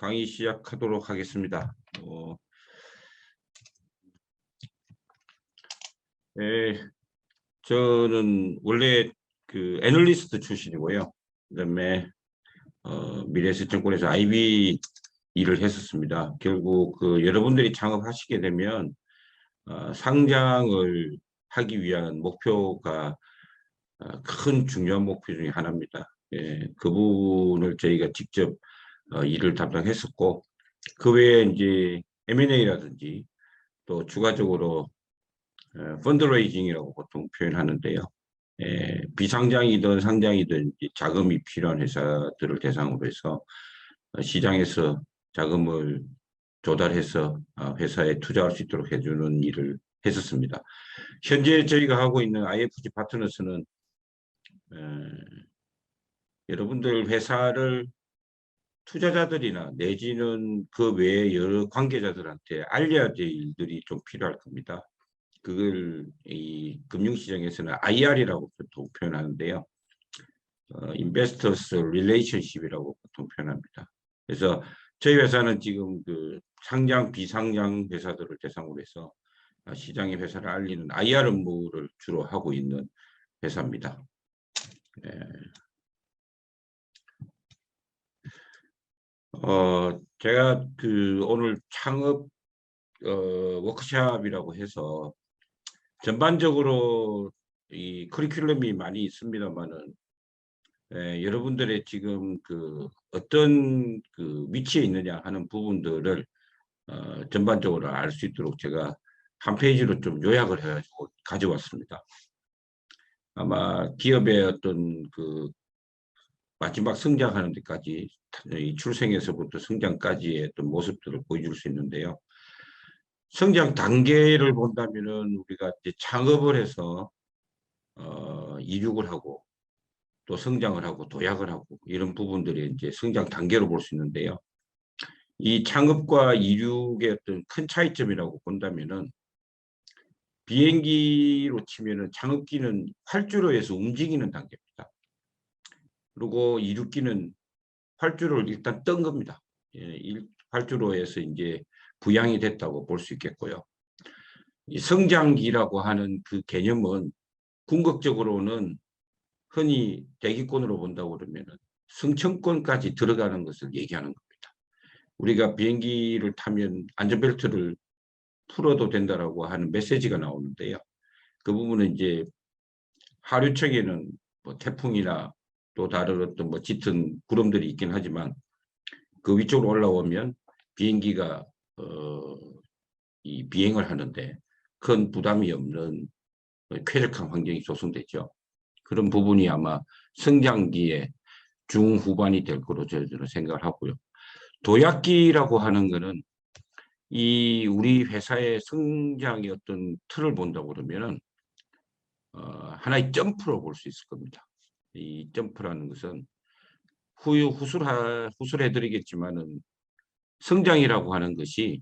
강의 시작하도록 하겠습니다. 저는 원래 그 애널리스트 출신이고요. 그다음에 미래에셋증권에서 IB 일을 했었습니다. 결국 그 여러분들이 창업하시게 되면 상장을 하기 위한 목표가 큰 중요한 목표 중에 하나입니다. 그 부분을 저희가 직접 일을 담당했었고, 그 외에 이제 M&A라든지 또 추가적으로 펀드레이징이라고 보통 표현하는데요. 비상장이든 상장이든 자금이 필요한 회사들을 대상으로 해서 시장에서 자금을 조달해서 회사에 투자할 수 있도록 해주는 일을 했었습니다. 현재 저희가 하고 있는 IFG 파트너스는 여러분들 회사를 투자자들이나 내지는 그 외에 여러 관계자들한테 알려야 될 일들이 좀 필요할 겁니다. 그걸 이 금융시장에서는 IR이라고 보통 표현하는데요. Investors Relationship이라고 보통 표현합니다. 그래서 저희 회사는 지금 그 상장, 비상장 회사들을 대상으로 해서 시장의 회사를 알리는 IR 업무를 주로 하고 있는 회사입니다. 제가 그 오늘 창업 워크숍이라고 해서 전반적으로 이 커리큘럼이 많이 있습니다만은 여러분들의 지금 그 어떤 그 위치에 있느냐 하는 부분들을 전반적으로 알 수 있도록 제가 한 페이지로 좀 요약을 해가지고 가져왔습니다. 아마 기업의 어떤 그 마지막 성장하는 데까지 이 출생에서부터 성장까지의 어떤 모습들을 보여줄 수 있는데요. 성장 단계를 본다면은 우리가 이제 창업을 해서 이륙을 하고 또 성장을 하고 도약을 하고 이런 부분들이 이제 성장 단계로 볼 수 있는데요. 이 창업과 이륙의 어떤 큰 차이점이라고 본다면은 비행기로 치면은 창업기는 활주로 에서 움직이는 단계입니다. 그리고 이륙기는 활주로를 일단 뜬 겁니다. 활주로에서 이제 부양이 됐다고 볼 수 있겠고요. 이 성장기라고 하는 그 개념은 궁극적으로는 흔히 대기권으로 본다고 그러면은 승천권까지 들어가는 것을 얘기하는 겁니다. 우리가 비행기를 타면 안전벨트를 풀어도 된다라고 하는 메시지가 나오는데요. 그 부분은 이제 하류청에는 뭐 태풍이나 또 다른 어떤 뭐 짙은 구름들이 있긴 하지만 그 위쪽으로 올라오면 비행기가 이 비행을 하는데 큰 부담이 없는 쾌적한 환경이 조성되죠. 그런 부분이 아마 성장기의 중후반이 될 거로 저는 생각을 하고요. 도약기라고 하는 거는 이 우리 회사의 성장의 어떤 틀을 본다고 그러면은 하나의 점프로 볼 수 있을 겁니다. 이 점프라는 것은 후술해드리겠지만은 성장이라고 하는 것이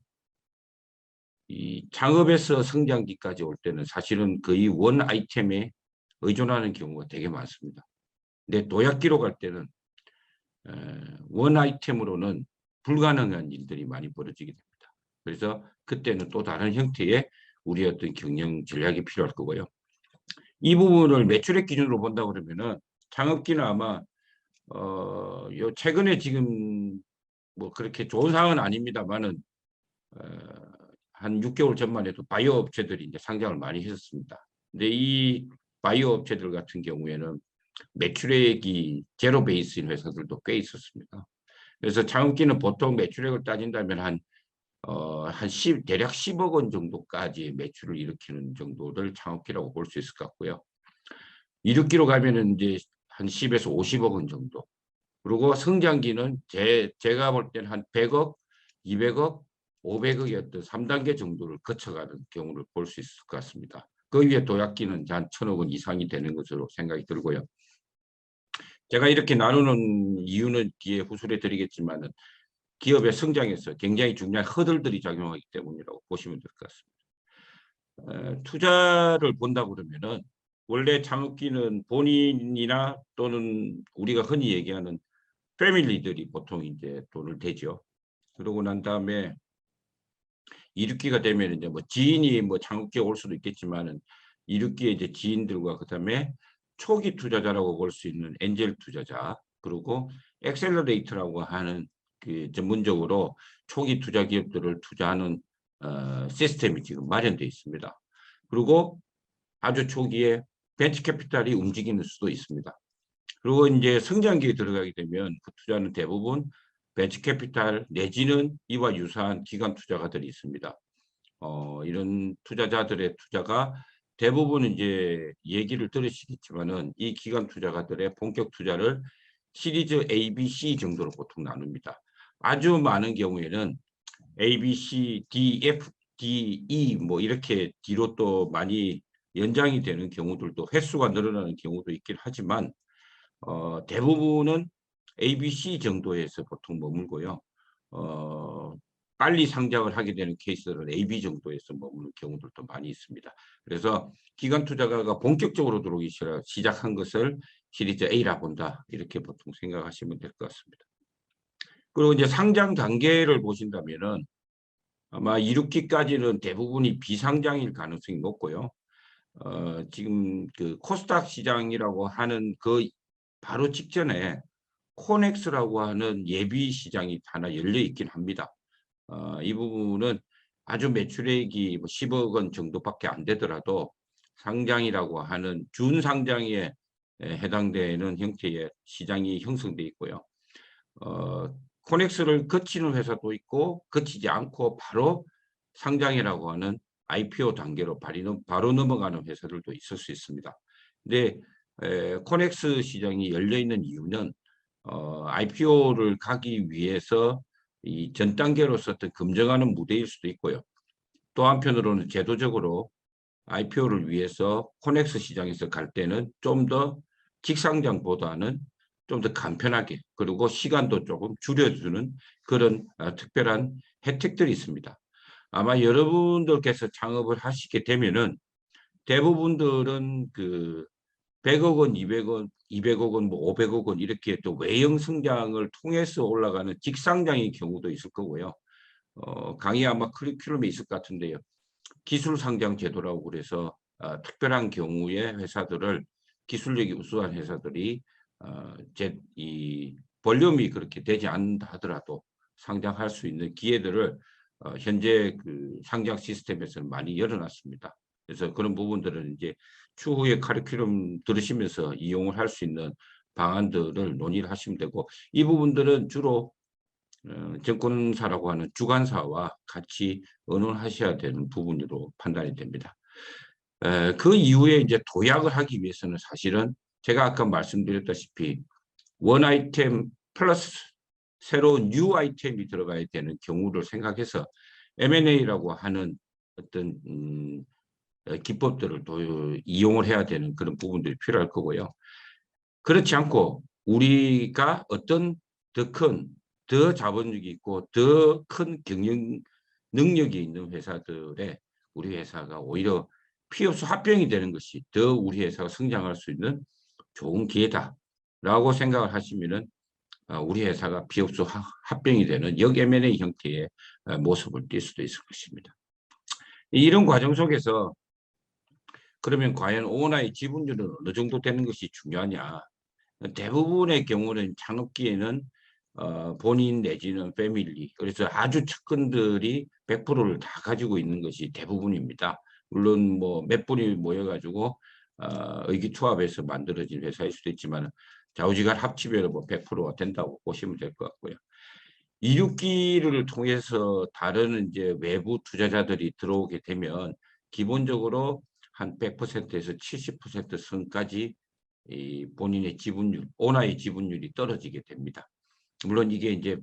이 창업에서 성장기까지 올 때는 사실은 거의 원 아이템에 의존하는 경우가 되게 많습니다. 근데 도약기로 갈 때는 원 아이템으로는 불가능한 일들이 많이 벌어지게 됩니다. 그래서 그때는 또 다른 형태의 우리의 어떤 경영 전략이 필요할 거고요. 이 부분을 매출액 기준으로 본다 그러면은 창업기는 아마 요 최근에 지금 뭐 그렇게 좋은 상황은 아닙니다만은 한 6개월 전만 해도 바이오 업체들이 이제 상장을 많이 했었습니다. 근데 이 바이오 업체들 같은 경우에는 매출액이 제로 베이스인 회사들도 꽤 있었습니다. 그래서 창업기는 보통 매출액을 따진다면 대략 10억 원 정도까지 매출을 일으키는 정도를 창업기라고 볼 수 있을 것 같고요. 이륙기로 가면은 이제 한 10에서 50억 원 정도. 그리고 성장기는 제가 볼 때는 한 100억, 200억, 500억의 어떤 3단계 정도를 거쳐가는 경우를 볼 수 있을 것 같습니다. 그 위에 도약기는 한 1000억 원 이상이 되는 것으로 생각이 들고요. 제가 이렇게 나누는 이유는 뒤에 후술해 드리겠지만은 기업의 성장에서 굉장히 중요한 허들들이 작용하기 때문이라고 보시면 될 것 같습니다. 투자를 본다 그러면은 원래 창업기는 본인이나 또는 우리가 흔히 얘기하는 패밀리들이 보통 이제 돈을 대죠. 그러고 난 다음에 이륙기가 되면 이제 뭐 지인이 뭐 창업기에 올 수도 있겠지만은 이륙기에 이제 지인들과 그다음에 초기 투자자라고 볼 수 있는 엔젤 투자자, 그리고 엑셀러레이터라고 하는 그 전문적으로 초기 투자 기업들을 투자하는 시스템이 지금 마련되어 있습니다. 그리고 아주 초기에 벤처 캐피탈이 움직이는 수도 있습니다. 그리고 이제 성장기에 들어가게 되면 그 투자는 대부분 벤처 캐피탈 내지는 이와 유사한 기관 투자가들이 있습니다. 이런 투자자들의 투자가 대부분 이제 얘기를 들으시겠지만은 이 기관 투자가들의 본격 투자를 시리즈 A, B, C 정도로 보통 나눕니다. 아주 많은 경우에는 A, B, C, D, F, D, E 뭐 이렇게 뒤로 또 많이 연장이 되는 경우들도 횟수가 늘어나는 경우도 있긴 하지만 대부분은 A, B, C 정도에서 보통 머물고요. 빨리 상장을 하게 되는 케이스들은 A, B 정도에서 머무는 경우들도 많이 있습니다. 그래서 기관 투자가가 본격적으로 들어오기 시작한 것을 시리즈 A라 본다. 이렇게 보통 생각하시면 될 것 같습니다. 그리고 이제 상장 단계를 보신다면은 아마 이륙기까지는 대부분이 비상장일 가능성이 높고요. 지금 그 코스닥 시장이라고 하는 그 바로 직전에 코넥스라고 하는 예비 시장이 하나 열려 있긴 합니다. 이 부분은 아주 매출액이 뭐 10억 원 정도밖에 안 되더라도 상장이라고 하는 준상장에 해당되는 형태의 시장이 형성돼 있고요. 코넥스를 거치는 회사도 있고 거치지 않고 바로 상장이라고 하는 IPO 단계로 바로 넘어가는 회사들도 있을 수 있습니다. 근데 코넥스 시장이 열려 있는 이유는 IPO를 가기 위해서 이 전 단계로서 어떤 검증하는 무대일 수도 있고요. 또 한편으로는 제도적으로 IPO를 위해서 코넥스 시장에서 갈 때는 좀 더 직상장보다는 좀 더 간편하게 그리고 시간도 조금 줄여주는 그런 특별한 혜택들이 있습니다. 아마 여러분들께서 창업을 하시게 되면은 대부분들은 그 100억 원, 200원, 200억 원, 뭐 500억 원 이렇게 또 외형 성장을 통해서 올라가는 직상장의 경우도 있을 거고요. 강의 아마 커리큘럼이 있을 것 같은데요. 기술 상장 제도라고 그래서 특별한 경우에 회사들을 기술력이 우수한 회사들이 이 볼륨이 그렇게 되지 않는다 하더라도 상장할 수 있는 기회들을 현재 그 상장 시스템에서는 많이 열어놨습니다. 그래서 그런 부분들은 이제 추후에 커리큘럼 들으시면서 이용을 할 수 있는 방안들을 논의를 하시면 되고, 이 부분들은 주로 증권사라고 하는 주관사와 같이 의논하셔야 되는 부분으로 판단이 됩니다. 그 이후에 이제 도약을 하기 위해서는 사실은 제가 아까 말씀드렸다시피 원 아이템 플러스 새로운 뉴 아이템이 들어가야 되는 경우를 생각해서 M&A라고 하는 어떤 기법들을 또 이용을 해야 되는 그런 부분들이 필요할 거고요. 그렇지 않고 우리가 어떤 더 자본력이 있고 더 큰 경영 능력이 있는 회사들에 우리 회사가 오히려 피업수 합병이 되는 것이 더 우리 회사가 성장할 수 있는 좋은 기회다라고 생각을 하시면은 우리 회사가 피업수 합병이 되는 역 M&A 형태의 모습을 띌 수도 있을 것입니다. 이런 과정 속에서 그러면 과연 오너의 지분율은 어느 정도 되는 것이 중요하냐? 대부분의 경우는 창업기에는 본인 내지는 패밀리, 그래서 아주 측근들이 100%를 다 가지고 있는 것이 대부분입니다. 물론 뭐 몇 분이 모여가지고 의기투합해서 만들어진 회사일 수도 있지만 좌우지간 합치면 뭐 100%가 된다고 보시면 될 것 같고요. 이륙기를 통해서 다른 이제 외부 투자자들이 들어오게 되면 기본적으로 한 100%에서 70% 선까지 이 본인의 지분율, 오너의 지분율이 떨어지게 됩니다. 물론 이게 이제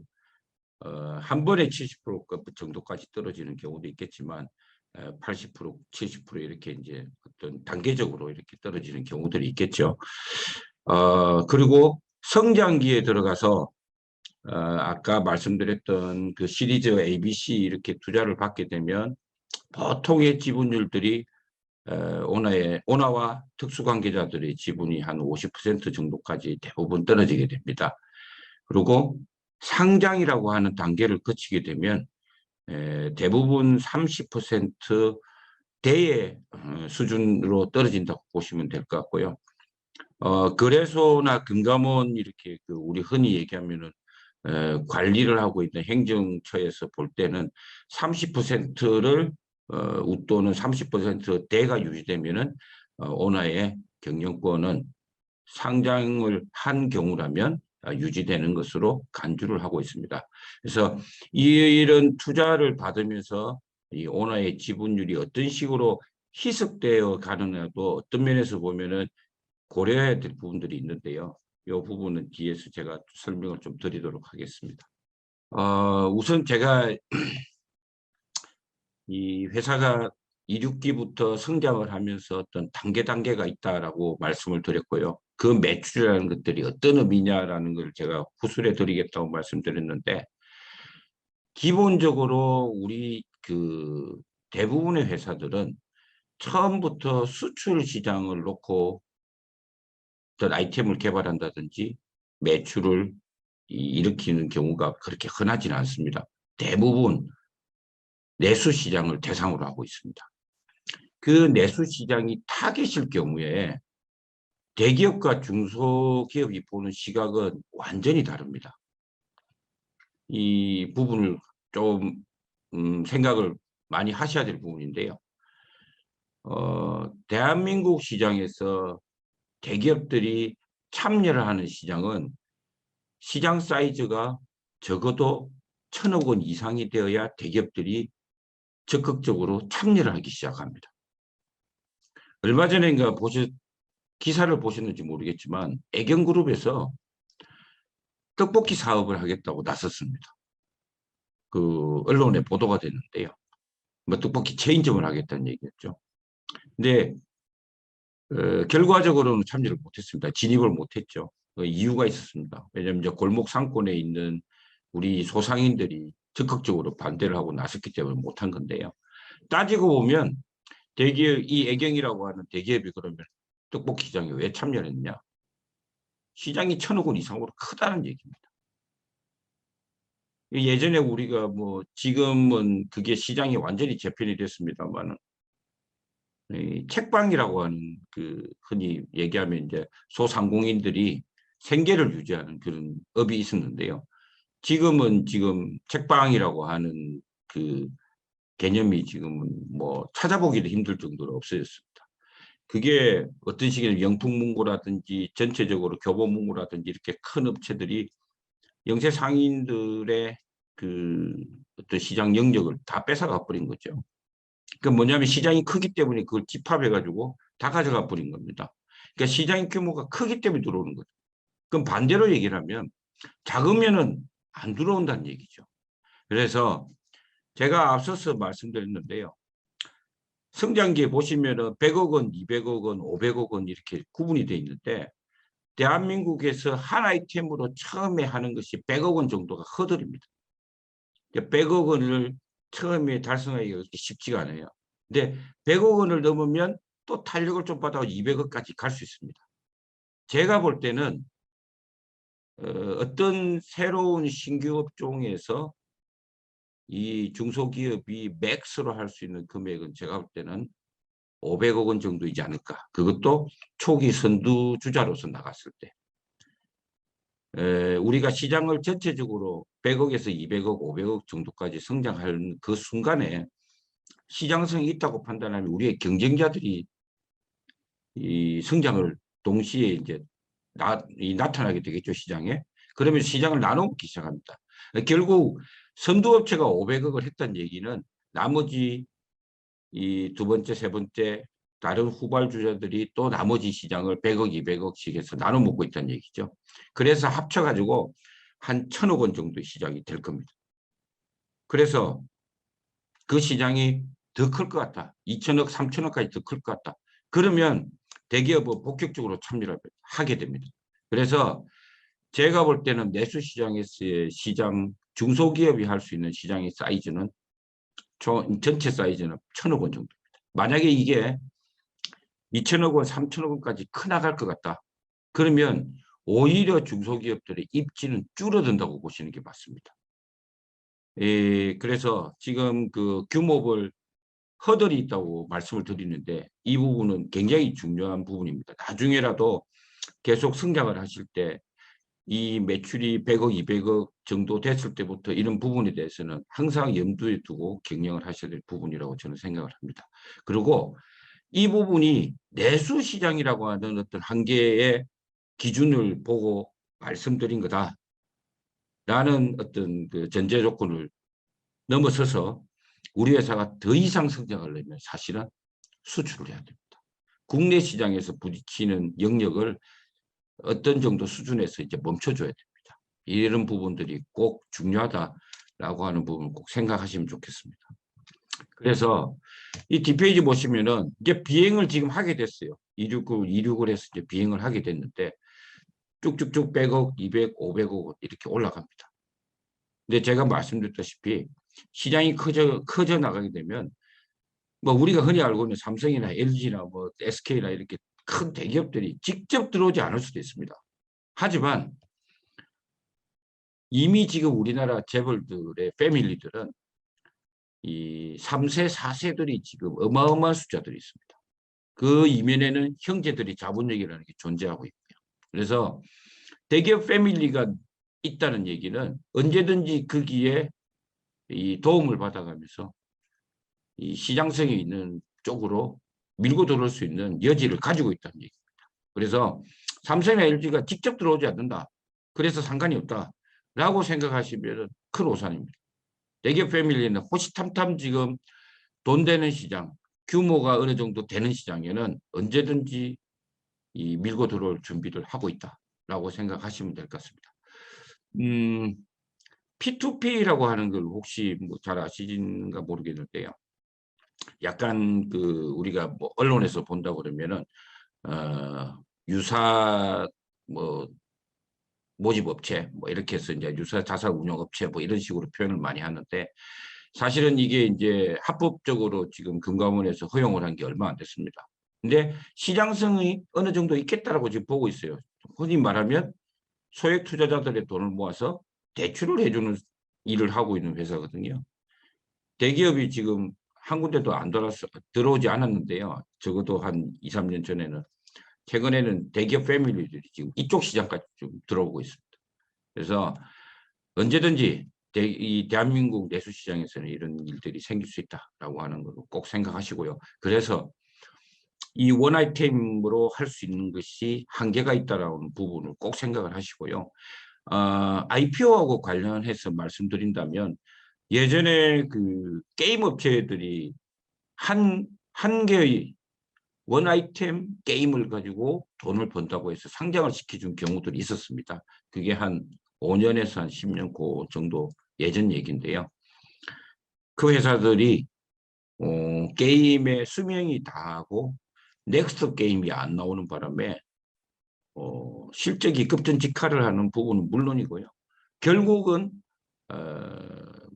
한 번에 70% 정도까지 떨어지는 경우도 있겠지만 80%, 70% 이렇게 이제 어떤 단계적으로 이렇게 떨어지는 경우들이 있겠죠. 그리고 성장기에 들어가서 아까 말씀드렸던 그 시리즈 ABC 이렇게 투자를 받게 되면 보통의 지분율들이 오너와 특수관계자들의 지분이 한 50% 정도까지 대부분 떨어지게 됩니다. 그리고 상장이라고 하는 단계를 거치게 되면 대부분 30%대의 수준으로 떨어진다고 보시면 될 것 같고요. 거래소나 금감원 이렇게 우리 흔히 얘기하면은 관리를 하고 있는 행정처에서 볼 때는 30%를 웃도는 30%대가 유지되면은 오나의 경영권은 상장을 한 경우라면 유지되는 것으로 간주를 하고 있습니다. 그래서 이런 투자를 받으면서 이 오나의 지분율이 어떤 식으로 희석되어 가느냐도 어떤 면에서 보면은 고려해야 될 부분들이 있는데요. 이 부분은 뒤에서 제가 설명을 좀 드리도록 하겠습니다. 우선 제가 이 회사가 2, 6기부터 성장을 하면서 어떤 단계가 있다라고 말씀을 드렸고요. 그 매출이라는 것들이 어떤 의미냐라는 걸 제가 후술해 드리겠다고 말씀드렸는데, 기본적으로 우리 대부분의 회사들은 처음부터 수출 시장을 놓고 어떤 아이템을 개발한다든지 매출을 일으키는 경우가 그렇게 흔하지는 않습니다. 대부분 내수 시장을 대상으로 하고 있습니다. 그 내수 시장이 타겟일 경우에 대기업과 중소기업이 보는 시각은 완전히 다릅니다. 이 부분을 좀 생각을 많이 하셔야 될 부분인데요. 대한민국 시장에서 대기업들이 참여를 하는 시장은 시장 사이즈가 적어도 1,000억 원 이상이 되어야 대기업들이 적극적으로 참여를 하기 시작합니다. 얼마 전인가 기사를 보셨는지 모르겠지만 애경그룹에서 떡볶이 사업을 하겠다고 나섰습니다. 그 언론에 보도가 됐는데요. 뭐 떡볶이 체인점을 하겠다는 얘기였죠. 근데 결과적으로는 참여를 못했습니다. 진입을 못했죠. 이유가 있었습니다. 왜냐하면 이제 골목 상권에 있는 우리 소상인들이 적극적으로 반대를 하고 나섰기 때문에 못한 건데요. 따지고 보면 대기업, 이 애경이라고 하는 대기업이 그러면 떡볶이 시장에 왜 참여를 했냐? 시장이 1,000억 원 이상으로 크다는 얘기입니다. 예전에 우리가 뭐 지금은 그게 시장이 완전히 재편이 됐습니다만 책방이라고 하는 흔히 얘기하면 이제 소상공인들이 생계를 유지하는 그런 업이 있었는데요. 지금 책방이라고 하는 개념이 지금은 뭐 찾아보기도 힘들 정도로 없어졌습니다. 그게 어떤 식의 영풍문고라든지 전체적으로 교보문고라든지 이렇게 큰 업체들이 영세 상인들의 어떤 시장 영역을 다 뺏어가 버린 거죠. 그 뭐냐면 시장이 크기 때문에 그걸 집합해가지고 다 가져가 버린 겁니다. 그러니까 시장 규모가 크기 때문에 들어오는 거죠. 그럼 반대로 얘기를 하면 작으면은 안 들어온다는 얘기죠. 그래서 제가 앞서서 말씀드렸는데요. 성장기에 보시면은 100억 원, 200억 원, 500억 원 이렇게 구분이 되어 있는데 대한민국에서 한 아이템으로 처음에 하는 것이 100억 원 정도가 허들입니다. 100억 원을 처음에 달성하기가 그렇게 쉽지가 않아요. 근데 100억 원을 넘으면 또 탄력을 좀 받아 200억까지 갈 수 있습니다. 제가 볼 때는 어떤 새로운 신규 업종에서 이 중소기업이 맥스로 할 수 있는 금액은 제가 볼 때는 500억 원 정도이지 않을까. 그것도 초기 선두주자로서 나갔을 때. 우리가 시장을 전체적으로 100억에서 200억, 500억 정도까지 성장할 그 순간에 시장성이 있다고 판단하면 우리의 경쟁자들이 이 성장을 동시에 이제 나타나게 되겠죠, 시장에. 그러면 시장을 나눠먹기 시작합니다. 결국 선두업체가 500억을 했다는 얘기는 나머지 이 두 번째, 세 번째 다른 후발주자들이 또 나머지 시장을 100억, 200억씩 해서 나눠 먹고 있다는 얘기죠. 그래서 합쳐가지고 한 1,000억 원 정도의 시장이 될 겁니다. 그래서 그 시장이 더 클 것 같다. 2,000억, 3,000억까지 더 클 것 같다. 그러면 대기업은 본격적으로 참여를 하게 됩니다. 그래서 제가 볼 때는 내수 시장에서의 시장, 중소기업이 할 수 있는 시장의 사이즈는 전체 사이즈는 1,000억 원 정도입니다. 만약에 이게 2,000억 원, 3,000억 원까지 커나갈 것 같다. 그러면 오히려 중소기업들의 입지는 줄어든다고 보시는 게 맞습니다. 그래서 지금 그 규모별 허들이 있다고 말씀을 드리는데 이 부분은 굉장히 중요한 부분입니다. 나중에라도 계속 성장을 하실 때 이 매출이 100억, 200억 정도 됐을 때부터 이런 부분에 대해서는 항상 염두에 두고 경영을 하셔야 될 부분이라고 저는 생각을 합니다. 그리고 이 부분이 내수 시장이라고 하는 어떤 한계의 기준을 보고 말씀드린 거다. 라는 어떤 그 전제 조건을 넘어서서 우리 회사가 더 이상 성장하려면 사실은 수출을 해야 됩니다. 국내 시장에서 부딪히는 영역을 어떤 정도 수준에서 이제 멈춰줘야 됩니다. 이런 부분들이 꼭 중요하다라고 하는 부분을 꼭 생각하시면 좋겠습니다. 그래서 이 뒷페이지 보시면은 이제 비행을 지금 하게 됐어요. 269를 해서 이제 비행을 하게 됐는데 쭉쭉쭉 100억, 200, 500억 이렇게 올라갑니다. 근데 제가 말씀드렸다시피 시장이 커져 나가게 되면 뭐 우리가 흔히 알고 있는 삼성이나 LG나 뭐 SK나 이렇게 큰 대기업들이 직접 들어오지 않을 수도 있습니다. 하지만 이미 지금 우리나라 재벌들의 패밀리들은 이 3세, 4세들이 지금 어마어마한 숫자들이 있습니다. 그 이면에는 형제들이 자본력이라는 게 존재하고 있고요. 그래서 대기업 패밀리가 있다는 얘기는 언제든지 거기에 이 도움을 받아가면서 이 시장성이 있는 쪽으로 밀고 들어올 수 있는 여지를 가지고 있다는 얘기입니다. 그래서 삼성이나 LG가 직접 들어오지 않는다. 그래서 상관이 없다라고 생각하시면 큰 오산입니다. 대기업 패밀리는 호시탐탐 지금 돈 되는 시장, 규모가 어느 정도 되는 시장에는 언제든지 이 밀고 들어올 준비를 하고 있다라고 생각하시면 될 것 같습니다. P2P라고 하는 걸 혹시 뭐 잘 아시는가 모르겠는데요. 약간 그 우리가 뭐 언론에서 본다 그러면은 유사 뭐 모집업체 뭐 이렇게 해서 이제 유사 자산 운용업체 뭐 이런 식으로 표현을 많이 하는데 사실은 이게 이제 합법적으로 지금 금감원에서 허용을 한 게 얼마 안 됐습니다. 근데 시장성이 어느 정도 있겠다라고 지금 보고 있어요. 흔히 말하면 소액 투자자들의 돈을 모아서 대출을 해주는 일을 하고 있는 회사거든요. 대기업이 지금 한 군데도 안 들어오지 않았는데요. 적어도 한 2, 3년 전에는 최근에는 대기업 패밀리들이 지금 이쪽 시장까지 좀 들어오고 있습니다. 그래서 언제든지 이 대한민국 내수시장에서는 이런 일들이 생길 수 있다라고 하는 걸 꼭 생각하시고요. 그래서 이 원아이템으로 할 수 있는 것이 한계가 있다라는 부분을 꼭 생각을 하시고요. IPO하고 관련해서 말씀드린다면 예전에 그 게임 업체들이 한 개의 원 아이템 게임을 가지고 돈을 번다고 해서 상장을 시켜준 경우들이 있었습니다. 그게 한 5년에서 한 10년 그 정도 예전 얘기인데요. 그 회사들이 게임의 수명이 다하고 넥스트 게임이 안 나오는 바람에 실적이 급전직하를 하는 부분은 물론이고요. 결국은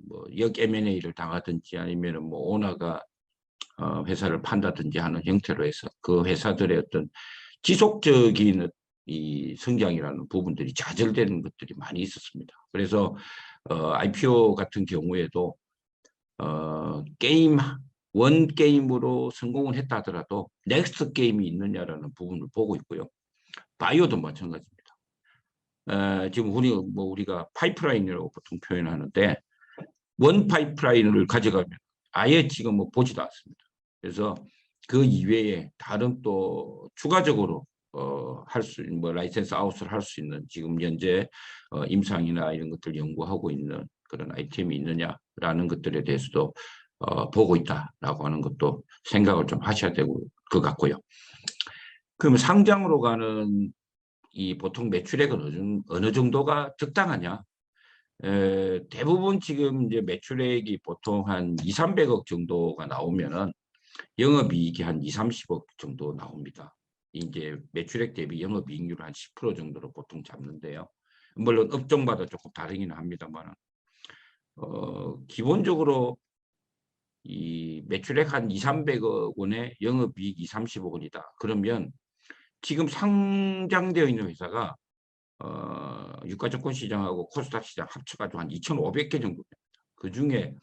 뭐역 M&A를 당하든지 아니면 뭐 오너가 회사를 판다든지 하는 형태로 해서 그 회사들의 어떤 지속적인 이 성장이라는 부분들이 좌절되는 것들이 많이 있었습니다. 그래서 IPO 같은 경우에도 게임 원 게임으로 성공을 했다 하더라도 넥스트 게임이 있느냐라는 부분을 보고 있고요. 바이오도 마찬가지입니다. 지금 우리가 파이프라인이라고 보통 표현하는데 원 파이프라인을 가져가면 아예 지금 뭐 보지도 않습니다. 그래서 그 이외에 다른 또 추가적으로 할 수 있는 뭐 라이센스 아웃을 할 수 있는 지금 현재 임상이나 이런 것들 연구하고 있는 그런 아이템이 있느냐라는 것들에 대해서도 보고 있다라고 하는 것도 생각을 좀 하셔야 될 것 같고요. 그러면 상장으로 가는 이 보통 매출액은 어느 정도가 적당하냐? 대부분 지금 이제 매출액이 보통 한 2, 300억 정도가 나오면은 영업이익이 한 2, 30억 정도 나옵니다. 이제 매출액 대비 영업이익률 한 10% 정도로 보통 잡는데요. 물론 업종마다 조금 다르기는 합니다만, 기본적으로 이 매출액 한 2, 300억 원에 영업이익 2, 30억 원이다. 그러면 지금 상장되어 있는 회사가 유가증권 시장하고 코스닥 시장 합쳐가지고 한 2,500개 정도 됩니다. 그중에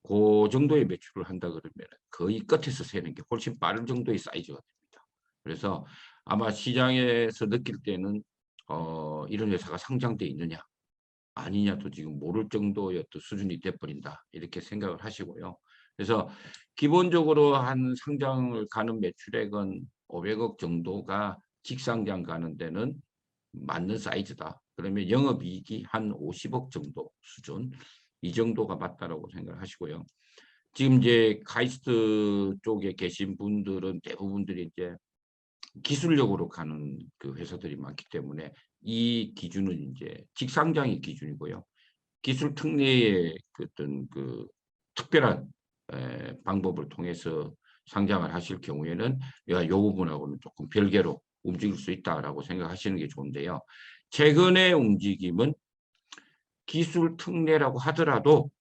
그 정도의 매출을 한다 그러면 거의 끝에서 세는 게 훨씬 빠른 정도의 사이즈가 됩니다. 그래서 아마 시장에서 느낄 때는 이런 회사가 상장돼 있느냐 아니냐도 지금 모를 정도의 또 수준이 돼버린다 이렇게 생각을 하시고요. 그래서 기본적으로 한 상장을 가는 매출액은 500억 정도가 직상장 가는 데는 맞는 사이즈다. 그러면 영업이익이 한 50억 정도 수준 이 정도가 맞다라고 생각을 하시고요. 지금 이제 카이스트 쪽에 계신 분들은 대부분들이 이제 기술력으로 가는 그 회사들이 많기 때문에 이 기준은 이제 직상장의 기준이고요. 기술 특례의 어떤 그 특별한 방법을 통해서 상장을 하실 경우에는 이 부분하고는 조금 별개로 움직일 수 있다라고 생각하시는 게 좋은데요. 최근의 움직임은 기술 특례라고 하더라도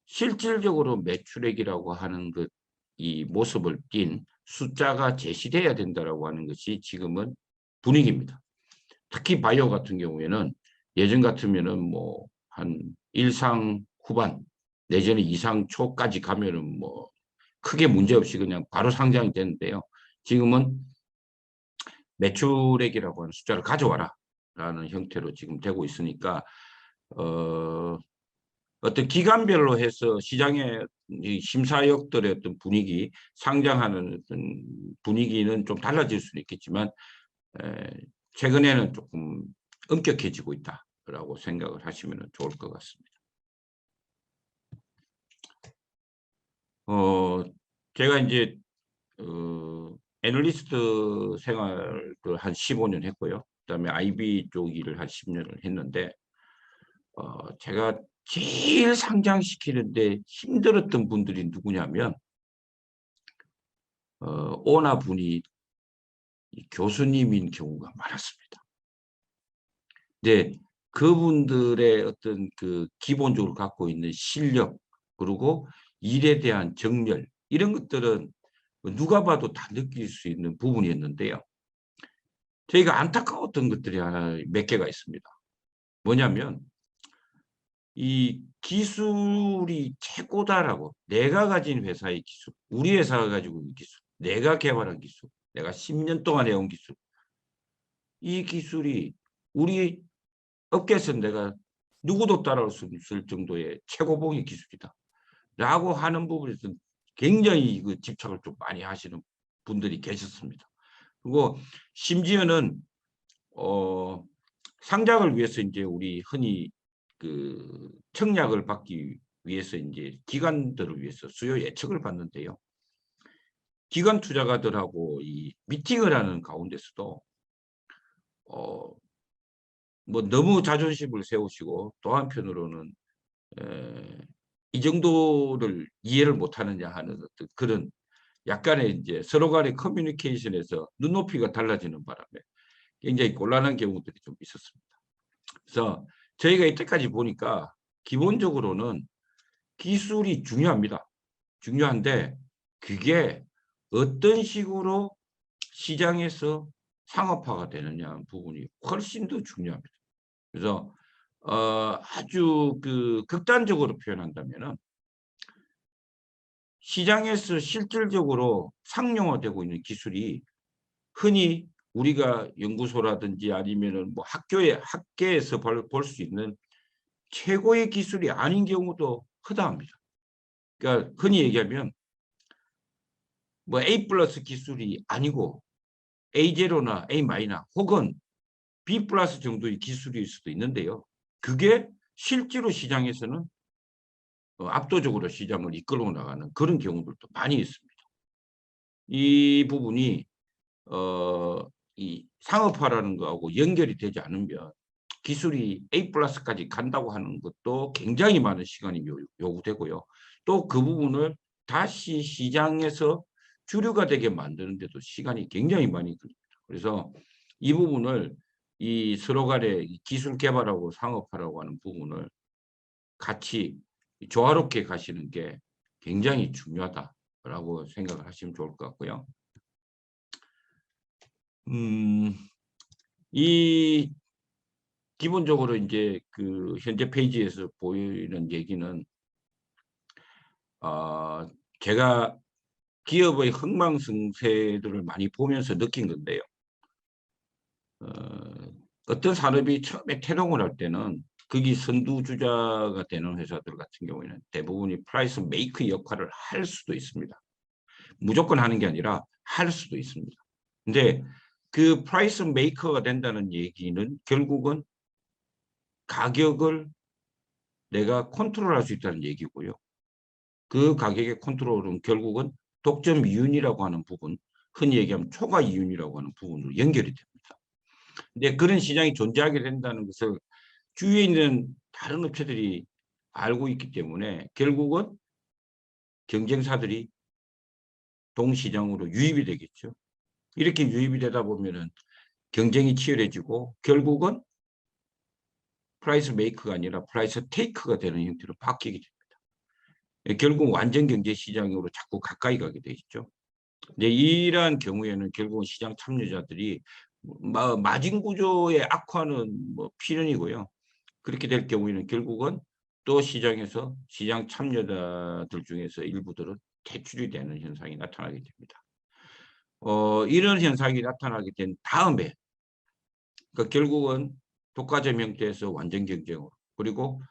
실질적으로 매출액이라고 하는 이 모습을 띈 숫자가 제시돼야 된다라고 하는 것이 지금은 분위기입니다. 특히 바이오 같은 경우에는 예전 같으면은 뭐 한 1상 후반 내지는 2상 초까지 가면은 뭐 크게 문제없이 그냥 바로 상장이 되는데요. 지금은 매출액이라고 하는 숫자를 가져와라 라는 형태로 지금 되고 있으니까 어떤 기간별로 해서 시장의 심사역들의 어떤 분위기, 상장하는 어떤 분위기는 좀 달라질 수는 있겠지만 최근에는 조금 엄격해지고 있다라고 생각을 하시면 좋을 것 같습니다. 제가 이제 애널리스트 생활을 한 15년 했고요. 그다음에 IB 쪽 일을 한 10년을 했는데 제가 제일 상장시키는데 힘들었던 분들이 누구냐면 오너분이 교수님인 경우가 많았습니다. 근데 그분들의 어떤 그 기본적으로 갖고 있는 실력 그리고 일에 대한 정열 이런 것들은 누가 봐도 다 느낄 수 있는 부분이었는데요. 저희가 안타까웠던 것들이 하나 몇 개가 있습니다. 뭐냐면 이 기술이 최고다라고 내가 가진 회사의 기술, 우리 회사가 가지고 있는 기술, 내가 개발한 기술, 내가 10년 동안 해온 기술 이 기술이 우리 업계에서 내가 누구도 따라올 수 없을 정도의 최고봉의 기술이다 라고 하는 부분에서 굉장히 그 집착을 좀 많이 하시는 분들이 계셨습니다. 그리고 심지어는 상장을 위해서 이제 우리 흔히 그 청약을 받기 위해서 이제 기관들을 위해서 수요 예측을 받는데요. 기관 투자가들하고 이 미팅을 하는 가운데서도 뭐 너무 자존심을 세우시고 또 한편으로는 이 정도를 이해를 못하느냐 하는 어떤 그런 약간의 이제 서로 간의 커뮤니케이션에서 눈높이가 달라지는 바람에 굉장히 곤란한 경우들이 좀 있었습니다. 그래서 저희가 이때까지 보니까 기본적으로는 기술이 중요합니다. 중요한데 그게 어떤 식으로 시장에서 상업화가 되느냐 부분이 훨씬 더 중요합니다. 그래서 아주 그 극단적으로 표현한다면은 시장에서 실질적으로 상용화되고 있는 기술이 흔히 우리가 연구소라든지 아니면은 뭐 학계에서 볼 수 있는 최고의 기술이 아닌 경우도 허다합니다. 그러니까 흔히 얘기하면 뭐 A 플러스 기술이 아니고 A0나 A 마이너 혹은 B 플러스 정도의 기술일 수도 있는데요. 그게 실제로 시장에서는 압도적으로 시장을 이끌어 나가는 그런 경우들도 많이 있습니다. 이 부분이 이 상업화라는 거하고 연결이 되지 않으면 기술이 A 플러스까지 간다고 하는 것도 굉장히 많은 시간이 요구되고요. 또 그 부분을 다시 시장에서 주류가 되게 만드는 데도 시간이 굉장히 많이 걸립니다. 그래서 이 부분을 이 서로 간의 기술 개발하고 상업화라고 하는 부분을 같이 조화롭게 가시는 게 굉장히 중요하다라고 생각을 하시면 좋을 것 같고요. 이 기본적으로 이제 그 현재 페이지에서 보이는 얘기는 제가 기업의 흥망성쇠들을 많이 보면서 느낀 건데요. 어떤 산업이 처음에 태동을 할 때는 거기 선두주자가 되는 회사들 같은 경우에는 대부분이 프라이스 메이크 역할을 할 수도 있습니다. 무조건 하는 게 아니라 할 수도 있습니다. 근데 그 프라이스 메이커가 된다는 얘기는 결국은 가격을 내가 컨트롤할 수 있다는 얘기고요. 그 가격의 컨트롤은 결국은 독점 이윤이라고 하는 부분, 흔히 얘기하면 초과 이윤이라고 하는 부분으로 연결이 됩니다. 근데 그런 시장이 존재하게 된다는 것을 주위에 있는 다른 업체들이 알고 있기 때문에 결국은 경쟁사들이 동시장으로 유입이 되겠죠. 이렇게 유입이 되다 보면은 경쟁이 치열해지고 결국은 프라이스 메이크가 아니라 프라이스 테이크가 되는 형태로 바뀌게 됩니다. 결국 완전 경제 시장으로 자꾸 가까이 가게 돼 있죠. 근데 이러한 경우에는 결국은 시장 참여자들이 마진 구조의 악화는 뭐 필연이고요. 그렇게 될 경우에는 결국은 또 시장에서 시장 참여자들 중에서 일부들은 퇴출이 되는 현상이 나타나게 됩니다. 이런 현상이 나타나게 된 다음에 그러니까 결국은 독과점 형태에서 완전 경쟁으로 그리고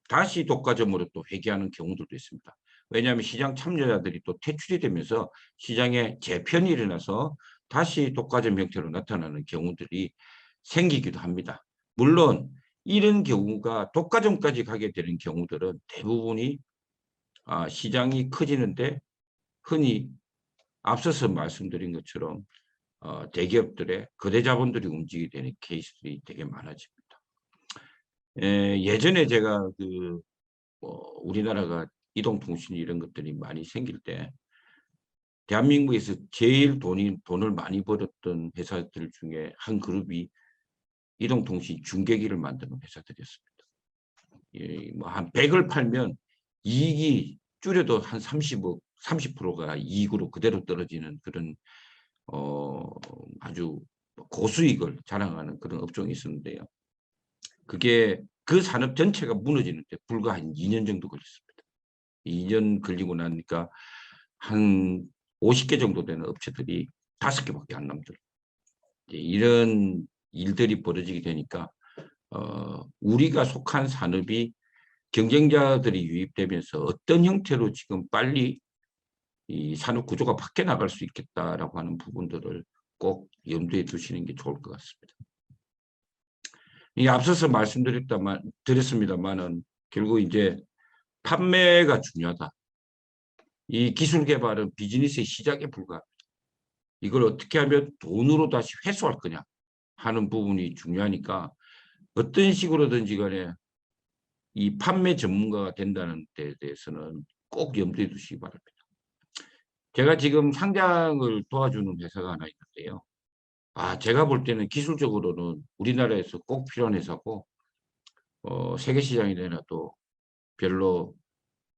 다시 독과점으로 또 회귀하는 경우들도 있습니다. 왜냐하면 시장 참여자들이 또 퇴출이 되면서 시장에 재편이 일어나서 다시 독과점 형태로 나타나는 경우들이 생기기도 합니다. 물론 이런 경우가 독과점까지 가게 되는 경우들은 대부분이 시장이 커지는데 흔히 앞서서 말씀드린 것처럼 대기업들의 거대 자본들이 움직이게 되는 케이스들이 되게 많아집니다. 예전에 제가 우리나라가 이동통신 이런 것들이 많이 생길 때 대한민국에서 제일 돈을 많이 벌었던 회사들 중에 한 그룹이 이동통신 중계기를 만드는 회사들이었습니다. 뭐한 100을 팔면 이익이 줄여도 한 30억, 30%가 이익으로 그대로 떨어지는 그런 아주 고수익을 자랑하는 그런 업종이 있었는데요. 그게 그 산업 전체가 무너지는데 불과 한 2년 정도 걸렸습니다. 2년 걸리고 나니까 한 50개 정도 되는 업체들이 5개밖에 안 남더라고요. 이런 일들이 벌어지게 되니까 우리가 속한 산업이 경쟁자들이 유입되면서 어떤 형태로 지금 빨리 이 산업 구조가 바뀌어 나갈 수 있겠다라고 하는 부분들을 꼭 염두에 두시는 게 좋을 것 같습니다. 이 앞서서 드렸습니다만은 결국 이제 판매가 중요하다. 이 기술 개발은 비즈니스의 시작에 불과합니다. 이걸 어떻게 하면 돈으로 다시 회수할 거냐 하는 부분이 중요하니까 어떤 식으로든지 간에 이 판매 전문가가 된다는 데 대해서는 꼭 염두에 두시기 바랍니다. 제가 지금 상장을 도와주는 회사가 하나 있는데요. 제가 볼 때는 기술적으로는 우리나라에서 꼭 필요한 회사고 세계 시장이 되나도 별로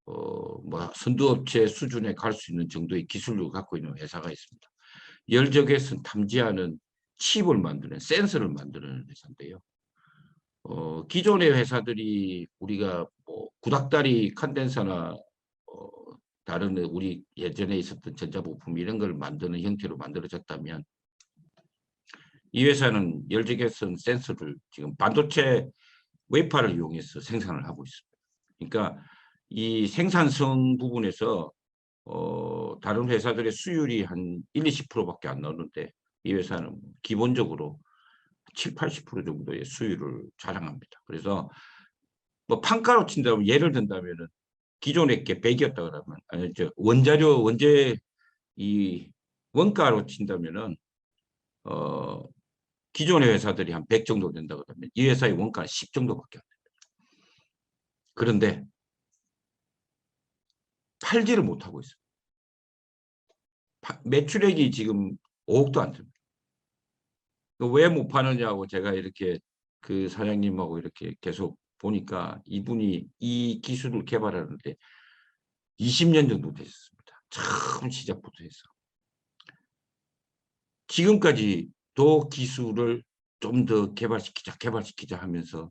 뭐 선두업체 수준에 갈 수 있는 정도의 기술력을 갖고 있는 회사가 있습니다. 열적외선 탐지하는 칩을 만드는 센서를 만드는 회사인데요. 기존의 회사들이 우리가 뭐 구닥다리 컨덴서나 다른 우리 예전에 있었던 전자부품 이런 걸 만드는 형태로 만들어졌다면 이 회사는 열적외선 센서를 지금 반도체 웨이파를 이용해서 생산을 하고 있습니다. 그러니까 이 생산성 부분에서 다른 회사들의 수율이 한 1, 20%밖에 안 나오는데 이 회사는 기본적으로 7, 80% 정도의 수율을 자랑합니다. 그래서 뭐 판가로 친다면 예를 든다면은 기존의 게 100이었다 그러면 원재 이 원가로 친다면은 기존의 회사들이 한 100 정도 된다 그러면 이 회사의 원가는 10 정도밖에 안 됩니다. 그런데 팔지를 못하고 있어요. 매출액이 지금 5억도 안 됩니다. 왜 못 파느냐고 제가 이렇게 그 사장님하고 이렇게 계속 보니까 이분이 이 기술을 개발하는데 20년 정도 되셨습니다. 처음 시작부터 해서. 지금까지 더 기술을 좀 더 개발시키자 하면서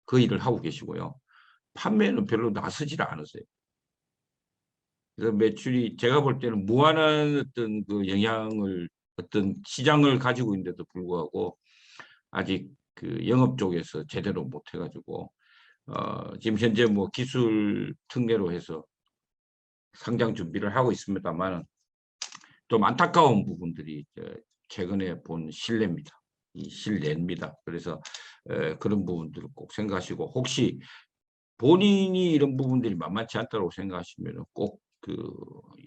그 일을 하고 계시고요. 판매는 별로 나서질 않으세요. 그래서 매출이 제가 볼 때는 무한한 어떤 그 영향을 어떤 시장을 가지고 있는데도 불구하고 아직 그 영업 쪽에서 제대로 못 해가지고 지금 현재 뭐 기술 특례로 해서 상장 준비를 하고 있습니다만 좀 안타까운 부분들이 최근에 본 실례입니다. 이 실례입니다. 그래서 그런 부분들을 꼭 생각하시고 혹시 본인이 이런 부분들이 만만치 않다고 생각하시면 꼭 그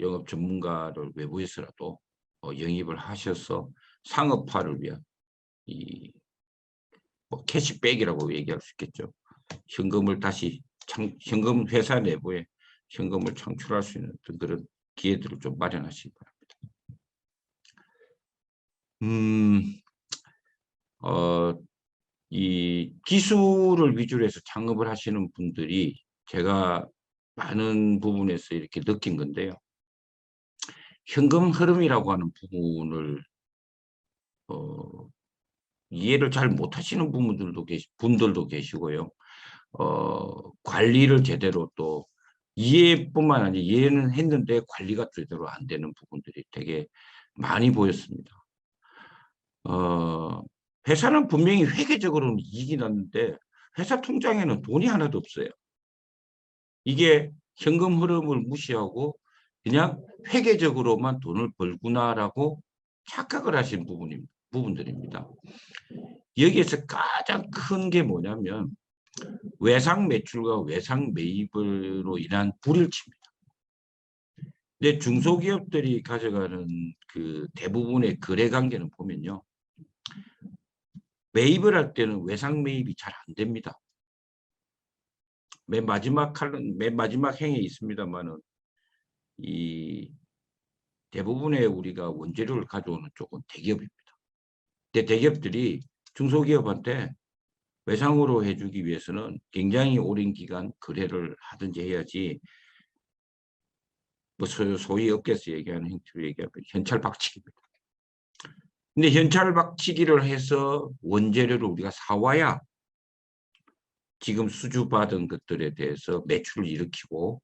영업 전문가를 외부에서라도 영입을 하셔서 상업화를 위한 이 뭐 캐시백이라고 얘기할 수 있겠죠. 현금을 다시 현금 회사 내부에 현금을 창출할 수 있는 어떤 그런 기회들을 좀 마련하시기 바랍니다. 이 기술을 위주로 해서 창업을 하시는 분들이 제가 많은 부분에서 이렇게 느낀 건데요. 현금 흐름이라고 하는 부분을 이해를 잘 못하시는 분들도 계시고요. 관리를 제대로 또 이해뿐만 아니라 이해는 했는데 관리가 제대로 안 되는 부분들이 되게 많이 보였습니다. 회사는 분명히 회계적으로는 이익이 났는데 회사 통장에는 돈이 하나도 없어요. 이게 현금 흐름을 무시하고 그냥 회계적으로만 돈을 벌구나라고 착각을 하신 부분들입니다. 여기에서 가장 큰 게 뭐냐면 외상 매출과 외상 매입으로 인한 불일치입니다. 근데 중소기업들이 가져가는 그 대부분의 거래 관계는 보면요. 매입을 할 때는 외상 매입이 잘 안 됩니다. 맨 마지막 행에 있습니다만은 이 대부분의 우리가 원재료를 가져오는 쪽은 대기업입니다. 근데 대기업들이 중소기업한테 외상으로 해주기 위해서는 굉장히 오랜 기간 거래를 하든지 해야지 뭐 소위 업계에서 얘기하는 형태로 얘기하면 현찰박치기입니다. 근데 현찰박치기를 해서 원재료를 우리가 사와야 지금 수주받은 것들에 대해서 매출을 일으키고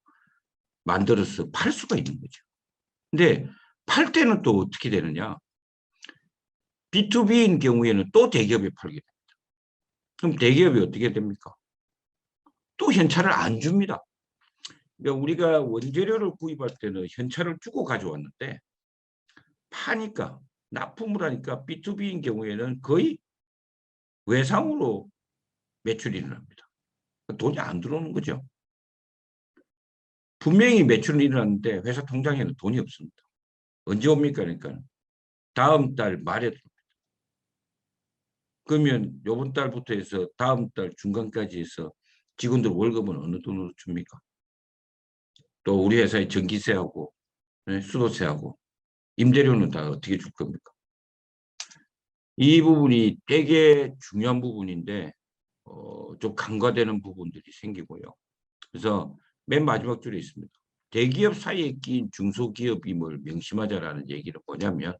만들어서 팔 수가 있는 거죠. 근데 팔 때는 또 어떻게 되느냐? B2B인 경우에는 또 대기업에 팔게 됩니다. 그럼 대기업이 어떻게 됩니까? 또 현찰을 안 줍니다. 그러니까 우리가 원재료를 구입할 때는 현찰을 주고 가져왔는데 파니까 납품을 하니까 B2B인 경우에는 거의 외상으로 매출이 일어납니다. 돈이 안 들어오는 거죠. 분명히 매출은 일어났는데 회사 통장에는 돈이 없습니다. 언제 옵니까? 그러니까 다음 달 말에 들어옵니다. 그러면 이번 달부터 해서 다음 달 중간까지 해서 직원들 월급은 어느 돈으로 줍니까? 또 우리 회사의 전기세하고 수도세하고 임대료는 다 어떻게 줄 겁니까? 이 부분이 되게 중요한 부분인데 좀 간과되는 부분들이 생기고요. 그래서 맨 마지막 줄에 있습니다. 대기업 사이에 끼인 중소기업임을 명심하자라는 얘기는 뭐냐면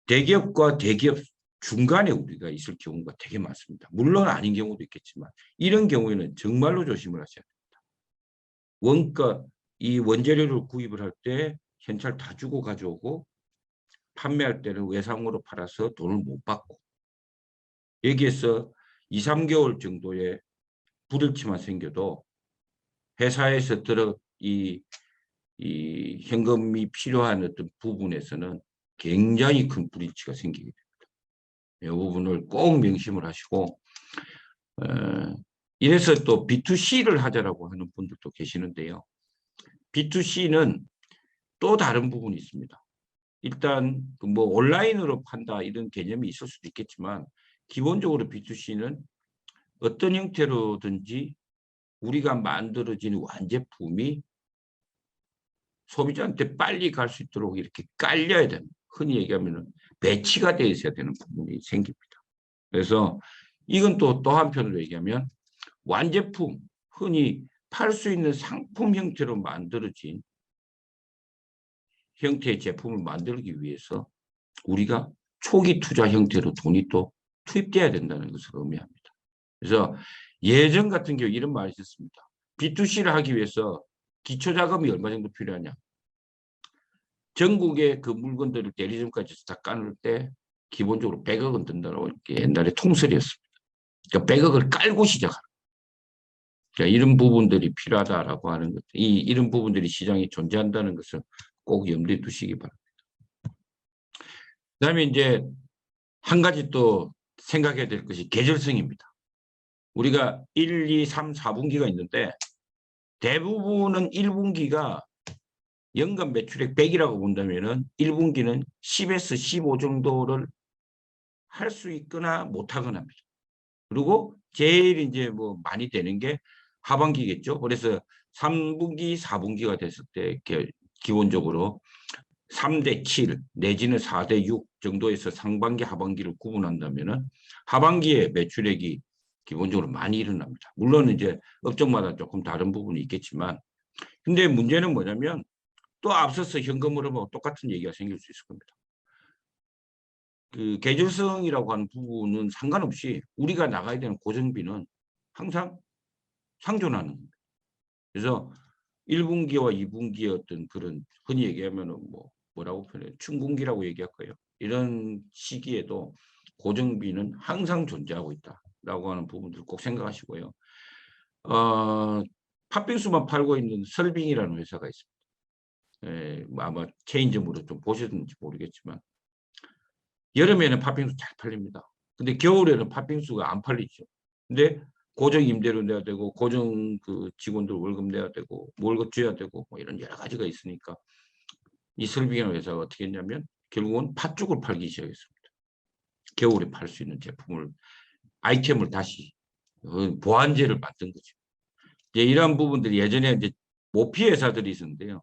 대기업과 대기업 중간에 우리가 있을 경우가 되게 많습니다. 물론 아닌 경우도 있겠지만 이런 경우에는 정말로 조심을 하셔야 됩니다. 원가, 이 원재료를 구입을 할 때 현찰 다 주고 가져오고 판매할 때는 외상으로 팔아서 돈을 못 받고 여기에서 2, 3개월 정도의 불일치만 생겨도 회사에서 이 현금이 필요한 어떤 부분에서는 굉장히 큰 불일치가 생기게 됩니다. 이 부분을 꼭 명심을 하시고 이래서 또 B2C를 하자라고 하는 분들도 계시는데요. B2C는 또 다른 부분이 있습니다. 일단 뭐 온라인으로 판다 이런 개념이 있을 수도 있겠지만 기본적으로 B2C는 어떤 형태로든지 우리가 만들어진 완제품이 소비자한테 빨리 갈 수 있도록 이렇게 깔려야 됩니다. 흔히 얘기하면 배치가 되어 있어야 되는 부분이 생깁니다. 그래서 이건 또 한편으로 얘기하면 완제품, 흔히 팔 수 있는 상품 형태로 만들어진 형태의 제품을 만들기 위해서 우리가 초기 투자 형태로 돈이 또 투입돼야 된다는 것을 의미합니다. 그래서 예전 같은 경우 이런 말이 있었습니다. B2C를 하기 위해서 기초자금이 얼마 정도 필요하냐. 전국의 그 물건들을 대리점까지 다 까놓을 때 기본적으로 100억 원 든다고 옛날에 통설이었습니다. 그러니까 100억을 깔고 시작하는. 그러니까 이런 부분들이 필요하다라고 하는 것, 이런 부분들이 시장에 존재한다는 것을 꼭 염두에 두시기 바랍니다. 그다음에 이제 한 가지 또 생각해야 될 것이 계절성입니다. 우리가 1, 2, 3, 4분기가 있는데 대부분은 1분기가 연간 매출액 100이라고 본다면은 1분기는 10에서 15 정도를 할 수 있거나 못하거나 합니다. 그리고 제일 이제 뭐 많이 되는 게 하반기겠죠. 그래서 3분기, 4분기가 됐을 때 기본적으로 3대 7 내지는 4대 6 정도에서 상반기, 하반기를 구분한다면은 하반기에 매출액이 기본적으로 많이 일어납니다. 물론 이제 업종마다 조금 다른 부분이 있겠지만, 근데 문제는 뭐냐면 또 앞서서 현금으로 똑같은 얘기가 생길 수 있을 겁니다. 그 계절성이라고 하는 부분은 상관없이 우리가 나가야 되는 고정비는 항상 상존하는 겁니다. 그래서 1분기와 2분기의 어떤 그런 흔히 얘기하면은 뭐라고 표현해요? 춘분기라고 얘기할까요? 이런 시기에도 고정비는 항상 존재하고 있다라고 하는 부분들 꼭 생각하시고요. 팥빙수만 팔고 있는 설빙이라는 회사가 있습니다. 아마 체인점으로 좀 보셨는지 모르겠지만 여름에는 팥빙수 잘 팔립니다. 근데 겨울에는 팥빙수가 안 팔리죠. 근데 고정 임대료 내야 되고 고정 그 직원들 월급 내야 되고 월급 줘야 되고 뭐 이런 여러 가지가 있으니까 이 설빙이라는 회사가 어떻게 했냐면 결국은 팥죽을 팔기 시작했습니다. 겨울에 팔 수 있는 제품을 아이템을 다시 보완제를 만든 거죠. 이제 이러한 부분들이 예전에 이제 모피 회사들이 있었는데요.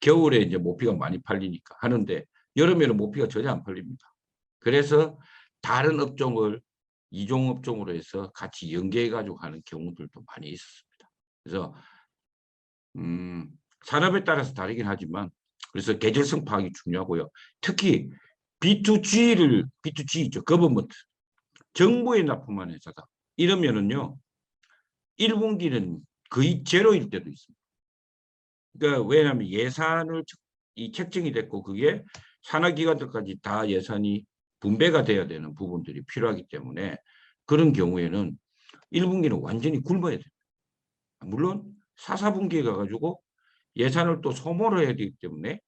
겨울에 이제 모피가 많이 팔리니까 하는데 여름에는 모피가 전혀 안 팔립니다. 그래서 다른 업종을 이종 업종으로 해서 같이 연계해 가지고 하는 경우들도 많이 있었습니다. 그래서 산업에 따라서 다르긴 하지만 그래서 계절성 파악이 중요하고요. 특히 B2G 있죠. 거버먼트. 정부에 납품하는 회사다. 이러면은요. 1분기는 거의 제로일 때도 있습니다. 그러니까 왜냐하면 예산을 책정이 됐고 그게 산하기관들까지 다 예산이 분배가 돼야 되는 부분들이 필요하기 때문에 그런 경우에는 1분기는 완전히 굶어야 됩니다. 물론 4, 4분기에 가가지고 예산을 또 소모를 해야 되기 때문에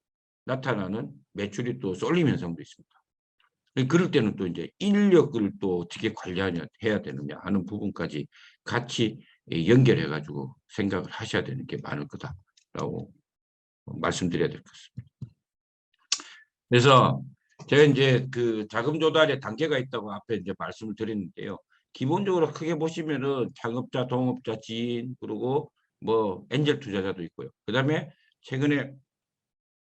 나타나는 매출이 또 쏠림 현상도 있습니다. 그럴 때는 또 이제 인력을 또 어떻게 관리해야 되느냐 하는 부분까지 같이 연결해가지고 생각을 하셔야 되는 게 많을 거다라고 말씀드려야 될 것 같습니다. 그래서 제가 이제 그 자금 조달의 단계가 있다고 앞에 이제 말씀을 드렸는데요. 기본적으로 크게 보시면은 창업자, 동업자, 지인, 그리고 뭐 엔젤 투자자도 있고요. 그다음에 최근에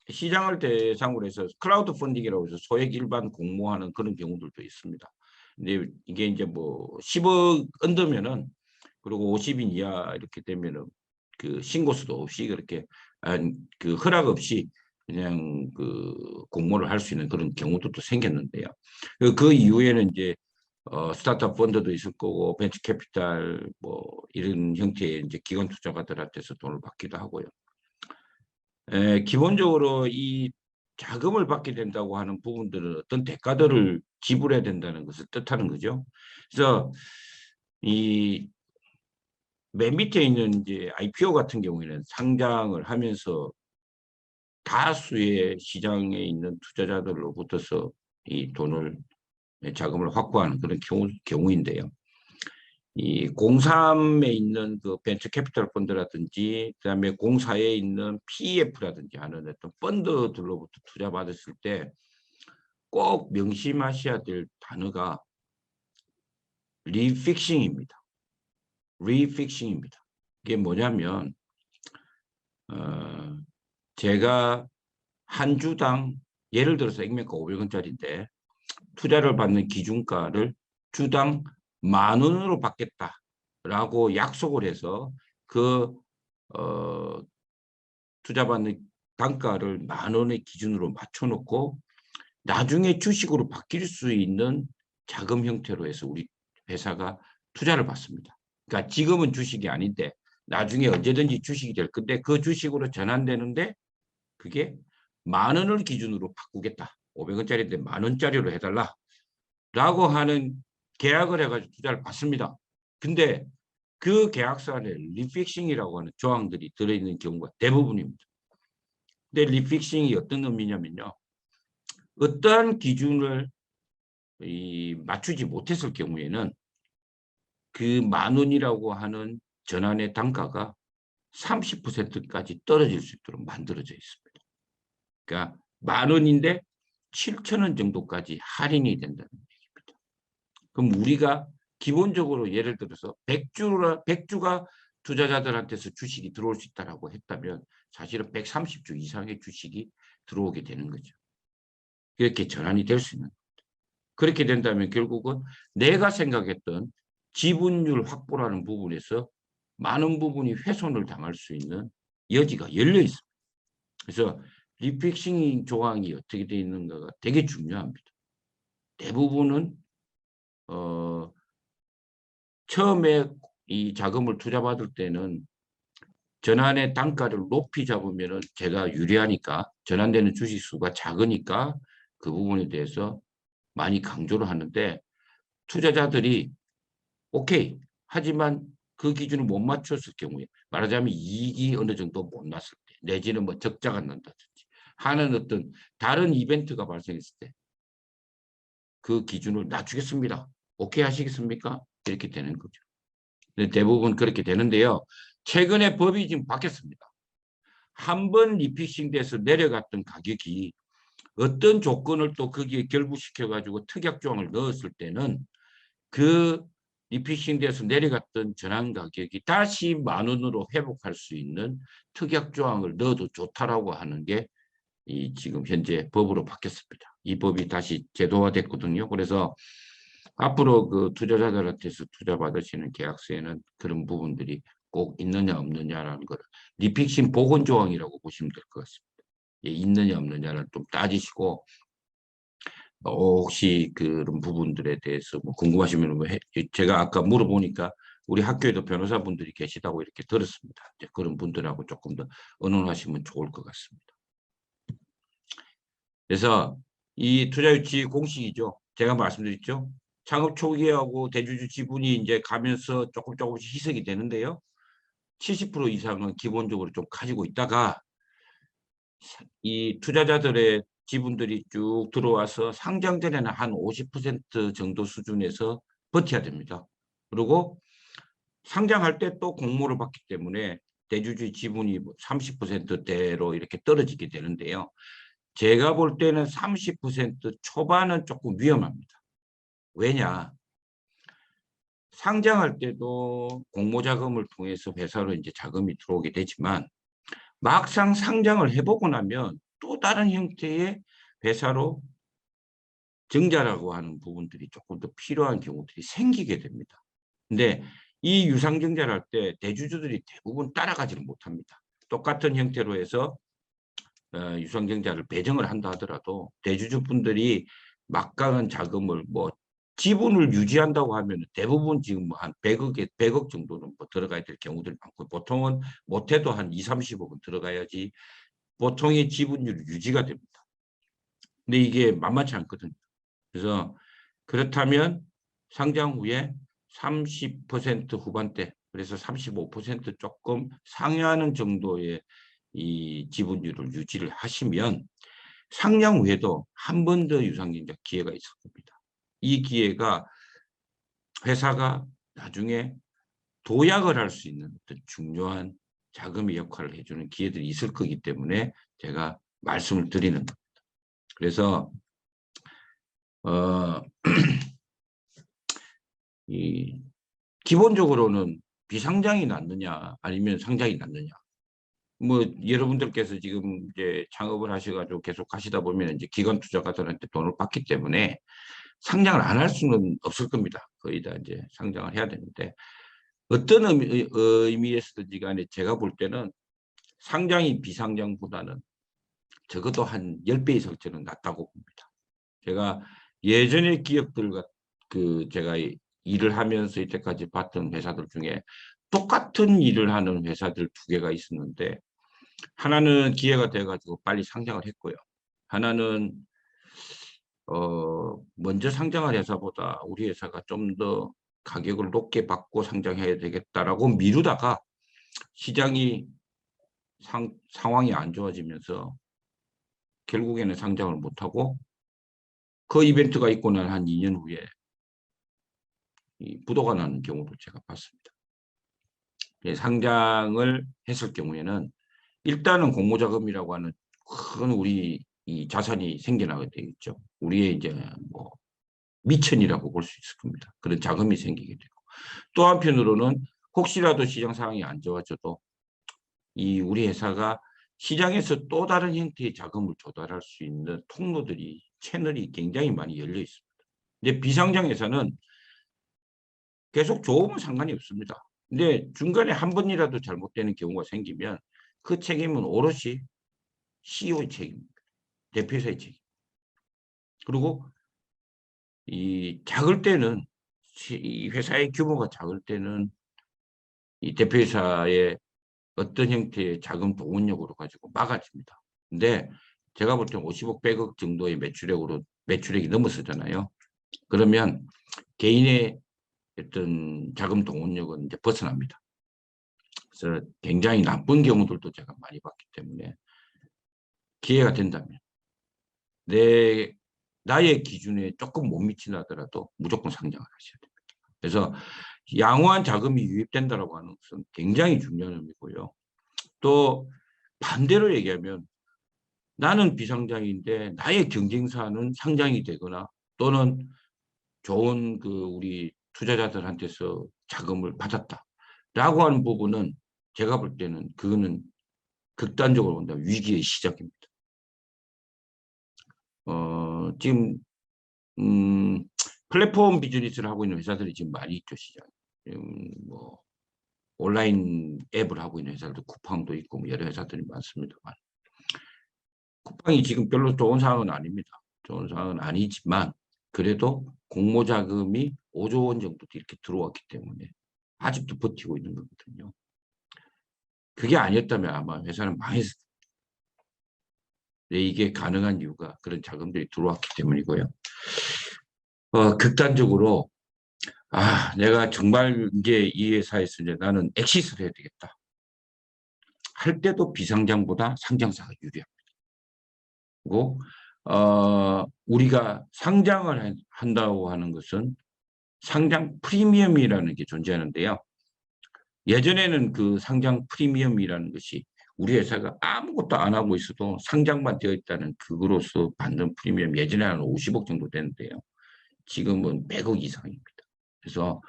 시장을 대상으로 해서 크라우드 펀딩이라고 해서 소액 일반 공모하는 그런 경우들도 있습니다. 근데 이게 이제 뭐 10억 언더면은 그리고 50인 이하 이렇게 되면은 그 신고수도 없이 그렇게 그 허락 없이 그냥 그 공모를 할 수 있는 그런 경우도 생겼는데요. 그 이후에는 이제 스타트업 펀드도 있을 거고 벤처 캐피탈 뭐 이런 형태의 이제 기관 투자가들한테서 돈을 받기도 하고요. 기본적으로 이 자금을 받게 된다고 하는 부분들은 어떤 대가들을 지불해야 된다는 것을 뜻하는 거죠. 그래서 이 맨 밑에 있는 이제 IPO 같은 경우에는 상장을 하면서 다수의 시장에 있는 투자자들로부터서 이 돈을 자금을 확보하는 그런 경우인데요. 이 03에 있는 그 벤처 캐피탈 펀드라든지 그다음에 04에 있는 PEF라든지 하는 어떤 펀드들로부터 투자 받았을 때 꼭 명심하셔야 될 단어가 리픽싱입니다. 리픽싱입니다. 이게 뭐냐면 제가 한 주당 예를 들어서 액면가 500원짜리인데 투자를 받는 기준가를 주당 10,000원으로 받겠다라고 약속을 해서 그 투자받는 단가를 10,000원의 기준으로 맞춰놓고 나중에 주식으로 바뀔 수 있는 자금 형태로 해서 우리 회사가 투자를 받습니다. 그러니까 지금은 주식이 아닌데 나중에 언제든지 주식이 될 건데 그 주식으로 전환되는데 그게 10,000원을 기준으로 바꾸겠다. 500원짜리인데 10,000원짜리로 해달라. 라고 하는 계약을 해가지고 투자를 받습니다. 근데 그 계약서 안에 리픽싱이라고 하는 조항들이 들어있는 경우가 대부분입니다. 근데 리픽싱이 어떤 의미냐면요. 어떠한 기준을 맞추지 못했을 경우에는 그 10,000원이라고 하는 전환의 단가가 30%까지 떨어질 수 있도록 만들어져 있습니다. 그러니까 10,000원인데 7,000원 정도까지 할인이 된다는 얘기입니다. 그럼 우리가 기본적으로 예를 들어서 100주가 투자자들한테서 주식이 들어올 수 있다고 했다면 사실은 130주 이상의 주식이 들어오게 되는 거죠. 이렇게 전환이 될 수 있는. 그렇게 된다면 결국은 내가 생각했던 지분율 확보라는 부분에서 많은 부분이 훼손을 당할 수 있는 여지가 열려 있습니다. 그래서 리픽싱 조항이 어떻게 되어 있는가가 되게 중요합니다. 대부분은 처음에 이 자금을 투자받을 때는 전환의 단가를 높이 잡으면 제가 유리하니까 전환되는 주식 수가 작으니까 그 부분에 대해서 많이 강조를 하는데 투자자들이 오케이 하지만 그 기준을 못 맞췄을 경우에 말하자면 이익이 어느 정도 못 났을 때 내지는 뭐 적자가 난다든지 하는 어떤 다른 이벤트가 발생했을 때 그 기준을 낮추겠습니다. 오케이 하시겠습니까? 이렇게 되는 거죠. 대부분 그렇게 되는데요. 최근에 법이 지금 바뀌었습니다. 한 번 리픽싱 돼서 내려갔던 가격이 어떤 조건을 또 거기에 결부시켜 가지고 특약 조항을 넣었을 때는 그 리픽싱 돼서 내려갔던 전환 가격이 다시 10,000원으로 회복할 수 있는 특약 조항을 넣어도 좋다라고 하는 게 이 지금 현재 법으로 바뀌었습니다. 이 법이 다시 제도화됐거든요. 그래서 앞으로 그 투자자들한테서 투자 받으시는 계약서에는 그런 부분들이 꼭 있느냐 없느냐라는 걸 리픽싱 보건 조항이라고 보시면 될 것 같습니다. 예, 있느냐 없느냐를 좀 따지시고 혹시 그런 부분들에 대해서 뭐 궁금하시면 제가 아까 물어보니까 우리 학교에도 변호사분들이 계시다고 이렇게 들었습니다. 이제 그런 분들하고 조금 더 의논하시면 좋을 것 같습니다. 그래서 이 투자유치 공식이죠. 제가 말씀드렸죠. 창업 초기하고 대주주 지분이 이제 가면서 조금씩 희석이 되는데요. 70% 이상은 기본적으로 좀 가지고 있다가 이 투자자들의 지분들이 쭉 들어와서 상장 전에는 한 50% 정도 수준에서 버텨야 됩니다. 그리고 상장할 때 또 공모를 받기 때문에 대주주의 지분이 30%대로 이렇게 떨어지게 되는데요. 제가 볼 때는 30% 초반은 조금 위험합니다. 왜냐? 상장할 때도 공모자금을 통해서 회사로 이제 자금이 들어오게 되지만 막상 상장을 해보고 나면 또 다른 형태의 회사로 증자라고 하는 부분들이 조금 더 필요한 경우들이 생기게 됩니다. 근데 이 유상증자를 할 때 대주주들이 대부분 따라가지를 못합니다. 똑같은 형태로 해서 유상증자를 배정을 한다 하더라도 대주주분들이 막강한 자금을 뭐 지분을 유지한다고 하면 대부분 지금 한 100억 정도는 뭐 들어가야 될 경우들이 많고 보통은 못해도 한 20, 30억은 들어가야지 보통의 지분율 유지가 됩니다. 근데 이게 만만치 않거든요. 그래서 그렇다면 상장 후에 30% 후반대 그래서 35% 조금 상회하는 정도의 이 지분율을 유지를 하시면 상장 후에도 한 번 더 유상증자 기회가 있을 겁니다. 이 기회가 회사가 나중에 도약을 할 수 있는 어떤 중요한 자금의 역할을 해주는 기회들이 있을 거기 때문에 제가 말씀을 드리는 겁니다. 그래서 기본적으로는 비상장이 낫느냐 아니면 상장이 낫느냐. 뭐 여러분들께서 지금 이제 창업을 하셔가지고 계속 하시다 보면 이제 기관 투자가들한테 돈을 받기 때문에 상장을 안 할 수는 없을 겁니다. 거의 다 이제 상장을 해야 되는데 어떤 의미에서든지 간에 제가 볼 때는 상장이 비상장보다는 적어도 한 10배 이상 저는 낫다고 봅니다. 제가 예전의 기업들과 제가 일을 하면서 이때까지 봤던 회사들 중에 똑같은 일을 하는 회사들 두 개가 있었는데, 하나는 기회가 돼가지고 빨리 상장을 했고요. 하나는 먼저 상장할 회사보다 우리 회사가 좀 더 가격을 높게 받고 상장해야 되겠다라고 미루다가 시장이 상황이 안 좋아지면서 결국에는 상장을 못하고, 그 이벤트가 있고 난 한 2년 후에 부도가 나는 경우도 제가 봤습니다. 상장을 했을 경우에는 일단은 공모자금이라고 하는 큰 우리 이 자산이 생겨나게 되겠죠. 우리의 이제 뭐 미천이라고 볼 수 있을 겁니다. 그런 자금이 생기게 되고, 또 한편으로는 혹시라도 시장 상황이 안 좋아져도 이 우리 회사가 시장에서 또 다른 형태의 자금을 조달할 수 있는 통로들이, 채널이 굉장히 많이 열려 있습니다. 근데 비상장 회사는 계속 좋으면 상관이 없습니다. 근데 중간에 한 번이라도 잘못되는 경우가 생기면 그 책임은 오롯이 CEO의 책임입니다. 대표이사의 책임. 그리고 이 작을 때는, 이 회사의 규모가 작을 때는 이 대표이사의 어떤 형태의 자금 동원력으로 가지고 막아집니다. 근데 제가 볼 때 50억, 100억 정도의 매출액이 넘었었잖아요. 그러면 개인의 어떤 자금 동원력은 이제 벗어납니다. 그래서 굉장히 나쁜 경우들도 제가 많이 봤기 때문에, 기회가 된다면 나의 기준에 조금 못 미치나 하더라도 무조건 상장을 하셔야 됩니다. 그래서 양호한 자금이 유입된다라고 하는 것은 굉장히 중요한 의미고요. 또 반대로 얘기하면, 나는 비상장인데 나의 경쟁사는 상장이 되거나 또는 좋은 우리 투자자들한테서 자금을 받았다라고 하는 부분은 제가 볼 때는 그거는 극단적으로 본다면 위기의 시작입니다. 지금 플랫폼 비즈니스를 하고 있는 회사들이 지금 많이 있죠, 시장에. 뭐 온라인 앱을 하고 있는 회사들도 쿠팡도 있고 뭐 여러 회사들이 많습니다만, 쿠팡이 지금 별로 좋은 상황은 아닙니다. 좋은 상황은 아니지만 그래도 공모자금이 5조 원 정도 이렇게 들어왔기 때문에 아직도 버티고 있는 거거든요. 그게 아니었다면 아마 회사는 망했을 텐데, 이게 가능한 이유가 그런 자금들이 들어왔기 때문이고요. 극단적으로 내가 정말 이제 이 회사에서 이제 나는 엑시트를 해야 되겠다 할 때도 비상장보다 상장사가 유리합니다. 그리고 우리가 상장을 한다고 하는 것은 상장 프리미엄이라는 게 존재하는데요. 예전에는 그 상장 프리미엄이라는 것이 우리 회사가 아무것도 안 하고 있어도 상장만 되어 있다는 그거로서 받는 프리미엄, 예전에는 한 50억 정도 되는데요. 지금은 100억 이상입니다. 그래서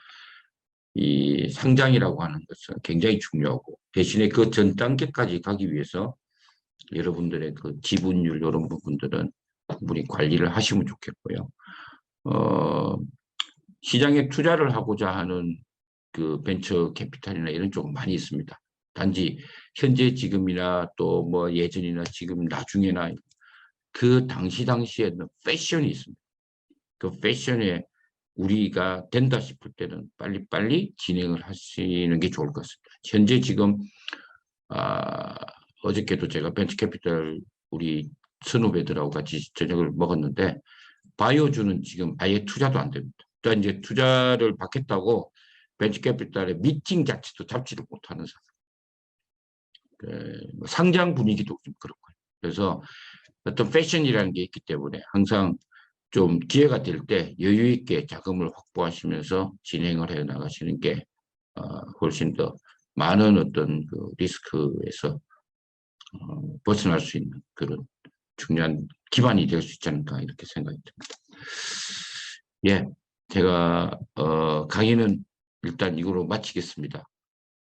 이 상장이라고 하는 것은 굉장히 중요하고, 대신에 그 전 단계까지 가기 위해서 여러분들의 그 지분율 이런 부분들은 충분히 관리를 하시면 좋겠고요. 시장에 투자를 하고자 하는 그 벤처 캐피탈이나 이런 쪽은 많이 있습니다. 단지 현재 지금이나 또 뭐 예전이나 지금 나중에나 그 당시에는 패션이 있습니다. 그 패션에 우리가 된다 싶을 때는 빨리빨리 진행을 하시는 게 좋을 것 같습니다. 현재 지금 어저께도 제가 벤처 캐피탈 우리 선후배들하고 같이 저녁을 먹었는데, 바이오주는 지금 아예 투자도 안 됩니다. 그러니까 이제 투자를 받겠다고 벤처 캐피탈의 미팅 자체도 잡지를 못하는 상황. 상장 분위기도 좀 그렇고요. 그래서 어떤 패션이라는 게 있기 때문에 항상 좀 기회가 될 때 여유 있게 자금을 확보하시면서 진행을 해 나가시는 게 훨씬 더 많은 어떤 그 리스크에서 벗어날 수 있는 그런 중요한 기반이 될 수 있지 않을까, 이렇게 생각이 듭니다. 예, 제가 강의는 일단 이거로 마치겠습니다.